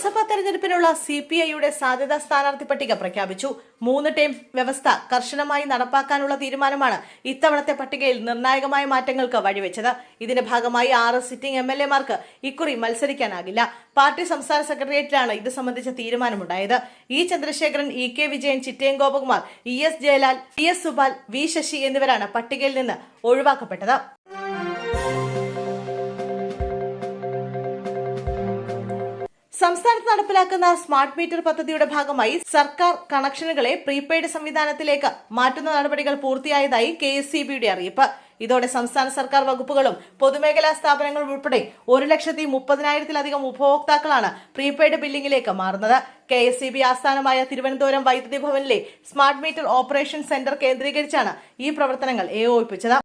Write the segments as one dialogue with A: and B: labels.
A: ലോക്സഭാ തെരഞ്ഞെടുപ്പിനുള്ള CPIയുടെ സാധ്യതാ സ്ഥാനാർത്ഥി പട്ടിക പ്രഖ്യാപിച്ചു. 3 ടേം വ്യവസ്ഥ കർശനമായി നടപ്പാക്കാനുള്ള തീരുമാനമാണ് ഇത്തവണത്തെ പട്ടികയിൽ നിർണായകമായ മാറ്റങ്ങൾക്ക് വഴിവെച്ചത്. ഇതിന്റെ ഭാഗമായി 6 സിറ്റിംഗ് MLAമാർക്ക് ഇക്കുറി മത്സരിക്കാനാകില്ല. പാർട്ടി സംസ്ഥാന സെക്രട്ടേറിയറ്റിലാണ് ഇത് സംബന്ധിച്ച തീരുമാനമുണ്ടായത്. Chandrasekharan, EK Vijayan, Chittayam Gopakumar, ES Jayalal, PS Subal, V Sasi എന്നിവരാണ് പട്ടികയിൽ നിന്ന് ഒഴിവാക്കപ്പെട്ടത്. സംസ്ഥാനത്ത് നടപ്പിലാക്കുന്ന സ്മാർട്ട് മീറ്റർ പദ്ധതിയുടെ ഭാഗമായി സർക്കാർ കണക്ഷനുകളെ പ്രീപെയ്ഡ് സംവിധാനത്തിലേക്ക് മാറ്റുന്ന നടപടികൾ പൂർത്തിയായതായി KSEBയുടെ അറിയിപ്പ്. ഇതോടെ സംസ്ഥാന സർക്കാർ വകുപ്പുകളും പൊതുമേഖലാ സ്ഥാപനങ്ങളും ഉൾപ്പെടെ 1,30,000-ലധികം ഉപഭോക്താക്കളാണ് പ്രീപെയ്ഡ് ബില്ലിംഗിലേക്ക് മാറുന്നത്. KSEB ആസ്ഥാനമായ തിരുവനന്തപുരം വൈദ്യുതി ഭവനിലെ സ്മാർട്ട് മീറ്റർ ഓപ്പറേഷൻ സെന്റർ കേന്ദ്രീകരിച്ചാണ് ഈ പ്രവർത്തനങ്ങൾ ഏകോപിപ്പിച്ചത്.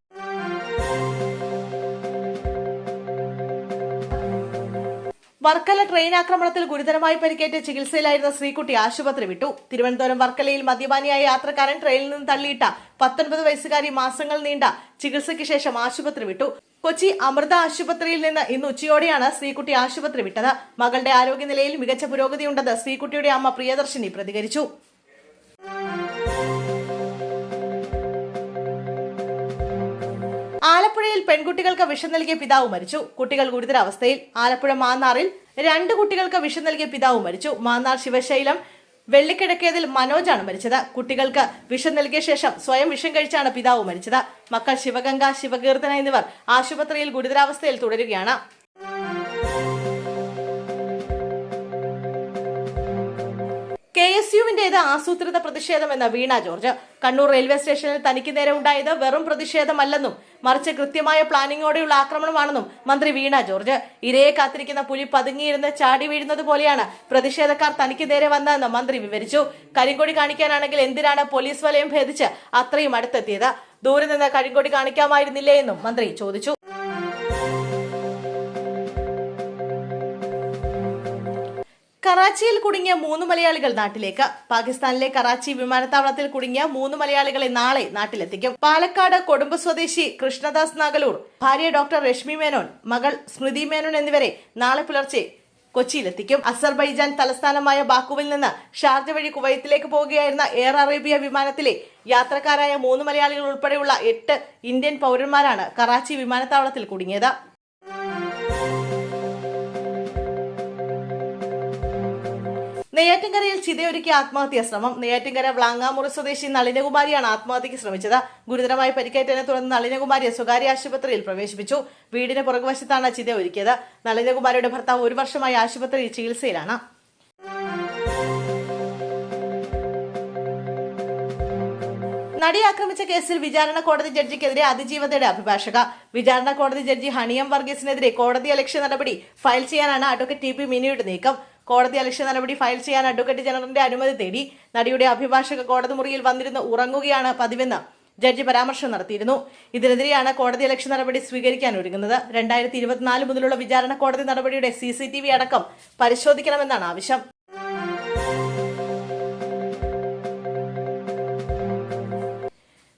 A: വർക്കല ട്രെയിൻ ആക്രമണത്തിൽ ഗുരുതരമായി പരിക്കേറ്റ് ചികിത്സയിലായിരുന്ന ശ്രീകുട്ടി ആശുപത്രി വിട്ടു. തിരുവനന്തപുരം വർക്കലയിൽ മദ്യപാനിയായ യാത്രക്കാരൻ ട്രെയിനിൽ നിന്ന് തള്ളിയിട്ട 19 വയസ്സുകാരി മാസങ്ങൾ നീണ്ട ചികിത്സയ്ക്ക് ശേഷം ആശുപത്രി വിട്ടു. കൊച്ചി അമൃത ആശുപത്രിയിൽ നിന്ന് ഇന്ന് ഉച്ചയോടെയാണ് ശ്രീകുട്ടി ആശുപത്രി വിട്ടത്. മകളുടെ ആരോഗ്യനിലയിൽ മികച്ച പുരോഗതിയുണ്ടെന്ന് ശ്രീകുട്ടിയുടെ അമ്മ പ്രിയദർശിനി പ്രതികരിച്ചു. ആലപ്പുഴയിൽ പെൺകുട്ടികൾക്ക് വിഷം നൽകിയ പിതാവ് മരിച്ചു. കുട്ടികൾ ഗുരുതരാവസ്ഥയിൽ. ആലപ്പുഴ മാന്നാറിൽ 2 കുട്ടികൾക്ക് വിഷം നൽകിയ പിതാവ് മരിച്ചു. മാന്നാർ ശിവശൈലം വെള്ളിക്കിഴക്കേതിൽ മനോജാണ് മരിച്ചത്. കുട്ടികൾക്ക് വിഷം നൽകിയ ശേഷം സ്വയം വിഷം കഴിച്ചാണ് പിതാവ് മരിച്ചത്. മക്കൾ ശിവഗംഗ, ശിവകീർത്തന എന്നിവർ ആശുപത്രിയിൽ ഗുരുതരാവസ്ഥയിൽ തുടരുകയാണ്. KSUവിന്റേത് ആസൂത്രിത പ്രതിഷേധമെന്ന് വീണ ജോർജ്. കണ്ണൂർ റെയിൽവേ സ്റ്റേഷനിൽ തനിക്ക് നേരെ ഉണ്ടായത് വെറും പ്രതിഷേധമല്ലെന്നും മറിച്ച് കൃത്യമായ പ്ലാനിങ്ങോടെയുള്ള ആക്രമണമാണെന്നും മന്ത്രി വീണ ജോർജ്. ഇരയെ കാത്തിരിക്കുന്ന പുലി പതുങ്ങിയിരുന്ന് ചാടി വീഴുന്നത് പോലെയാണ് പ്രതിഷേധക്കാർ തനിക്ക് നേരെ വന്നതെന്ന് മന്ത്രി വിവരിച്ചു. കരിങ്കൊടി കാണിക്കാനാണെങ്കിൽ എന്തിനാണ് പോലീസ് വലയം ഭേദിച്ച് അത്രയും അടുത്തെത്തിയത്? ദൂരെ നിന്ന് കരിങ്കൊടി കാണിക്കാമായിരുന്നില്ലേ എന്നും മന്ത്രി ചോദിച്ചു. കറാച്ചിയിൽ കുടുങ്ങിയ 3 മലയാളികൾ നാട്ടിലേക്ക്. പാകിസ്ഥാനിലെ കറാച്ചി വിമാനത്താവളത്തിൽ കുടുങ്ങിയ 3 മലയാളികളെ നാളെ നാട്ടിലെത്തിക്കും. പാലക്കാട് കൊടുമ്പ് സ്വദേശി കൃഷ്ണദാസ് നാഗലൂർ, ഭാര്യ ഡോക്ടർ രശ്മി മേനോൻ, മകൾ സ്മൃതി മേനോൻ എന്നിവരെ നാളെ പുലർച്ചെ കൊച്ചിയിലെത്തിക്കും. അസർബൈജാൻ തലസ്ഥാനമായ ബാക്കുവിൽ നിന്ന് ഷാർജ വഴി കുവൈത്തിലേക്ക് പോകുകയായിരുന്ന എയർ അറേബ്യ വിമാനത്തിലെ യാത്രക്കാരായ 3 മലയാളികൾ ഉൾപ്പെടെയുള്ള 8 ഇന്ത്യൻ പൗരന്മാരാണ് കറാച്ചി വിമാനത്താവളത്തിൽ കുടുങ്ങിയത്. നെയ്യാറ്റിൻകരയിൽ ചിതയൊരുക്കിയ ആത്മഹത്യാ ശ്രമം. നെയ്യാറ്റിൻകര വ്ളാങ്ങാമുറി സ്വദേശി നളിനകുമാരിയാണ് ആത്മഹത്യക്ക് ശ്രമിച്ചത്. ഗുരുതരമായി പരിക്കേറ്റതിനെ തുടർന്ന് നളിനകുമാരിയെ സ്വകാര്യ ആശുപത്രിയിൽ പ്രവേശിപ്പിച്ചു. വീടിന് പുറകുവശത്താണ് ചിത ഒരുക്കിയത്. നളിനകുമാരിയുടെ ഭർത്താവ് 1 വർഷമായി ആശുപത്രിയിൽ ചികിത്സയിലാണ്. നടിയെ ആക്രമിച്ച കേസിൽ വിചാരണ കോടതി ജഡ്ജിക്കെതിരെ അതിജീവതയുടെ അഭിഭാഷക. വിചാരണ കോടതി ജഡ്ജി ഹണിയം വർഗീസിനെതിരെ കോടതിയലക്ഷ്യ നടപടി ഫയൽ ചെയ്യാനാണ് അഡ്വക്കേറ്റ് TP മിനിയുടെ നീക്കം. കോടതിയലക്ഷ്യ നടപടി ഫയൽ ചെയ്യാൻ അഡ്വക്കേറ്റ് ജനറലിന്റെ അനുമതി തേടി. നടിയുടെ അഭിഭാഷക കോടതി മുറിയിൽ വന്നിരുന്ന് ഉറങ്ങുകയാണ് പതിവെന്ന് ജഡ്ജി പരാമർശം നടത്തിയിരുന്നു. ഇതിനെതിരെയാണ് കോടതിയലക്ഷ്യ നടപടി സ്വീകരിക്കാൻ ഒരുങ്ങുന്നത്. 2024 മുതലുള്ള വിചാരണ കോടതി നടപടിയുടെ CCTV അടക്കം പരിശോധിക്കണമെന്നാണ് ആവശ്യം.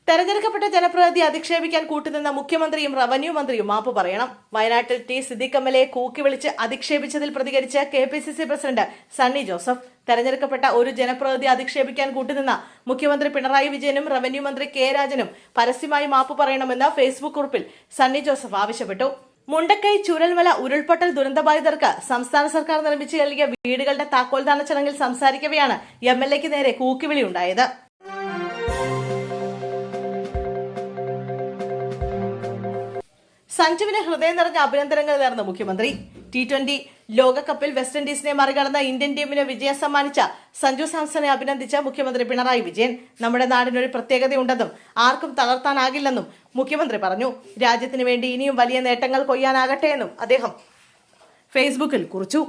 A: തെരഞ്ഞെടുക്കപ്പെട്ട ജനപ്രതിനിധി അധിക്ഷേപിക്കാൻ കൂട്ടുനിന്ന മുഖ്യമന്ത്രിയും റവന്യൂ മന്ത്രിയും മാപ്പ് പറയണം. വയനാട്ടിൽ സിദ്ദിഖ് MLAയെ കൂക്കി വിളിച്ച് അധിക്ഷേപിച്ചതിൽ പ്രതികരിച്ച് KPCC പ്രസിഡന്റ് സണ്ണി ജോസഫ്. തെരഞ്ഞെടുക്കപ്പെട്ട ഒരു ജനപ്രതിനിധി അധിക്ഷേപിക്കാൻ കൂട്ടുനിന്ന മുഖ്യമന്ത്രി പിണറായി വിജയനും റവന്യൂ മന്ത്രി K രാജനും പരസ്യമായി മാപ്പ് പറയണമെന്ന് ഫേസ്ബുക്ക് കുറിപ്പിൽ സണ്ണി ജോസഫ് ആവശ്യപ്പെട്ടു. മുണ്ടക്കൈ ചുരൽമല ഉരുൾപൊട്ടൽ ദുരന്തബാധിതർക്ക് സംസ്ഥാന സർക്കാർ നിർമ്മിച്ചു നൽകിയ വീടുകളുടെ താക്കോൽദാന ചടങ്ങിൽ സംസാരിക്കവെയാണ് MLAയ്ക്ക് നേരെ കൂക്കിവിളി ഉണ്ടായത്. സഞ്ജുവിന് ഹൃദയം നിറഞ്ഞ അഭിനന്ദനങ്ങൾ നേർന്ന മുഖ്യമന്ത്രി. T20 ലോകകപ്പിൽ വെസ്റ്റ് ഇൻഡീസിനെ മറികടന്ന ഇന്ത്യൻ ടീമിന് വിജയം സമ്മാനിച്ച സഞ്ജു സാംസണെ അഭിനന്ദിച്ച മുഖ്യമന്ത്രി പിണറായി വിജയൻ. നമ്മുടെ നാടിനൊരു പ്രത്യേകതയുണ്ടെന്നും ആർക്കും തളർത്താനാകില്ലെന്നും മുഖ്യമന്ത്രി പറഞ്ഞു. രാജ്യത്തിന് വേണ്ടി ഇനിയും വലിയ നേട്ടങ്ങൾ കൊയ്യാനാകട്ടെ എന്നും അദ്ദേഹം ഫേസ്ബുക്കിൽ കുറിച്ചു.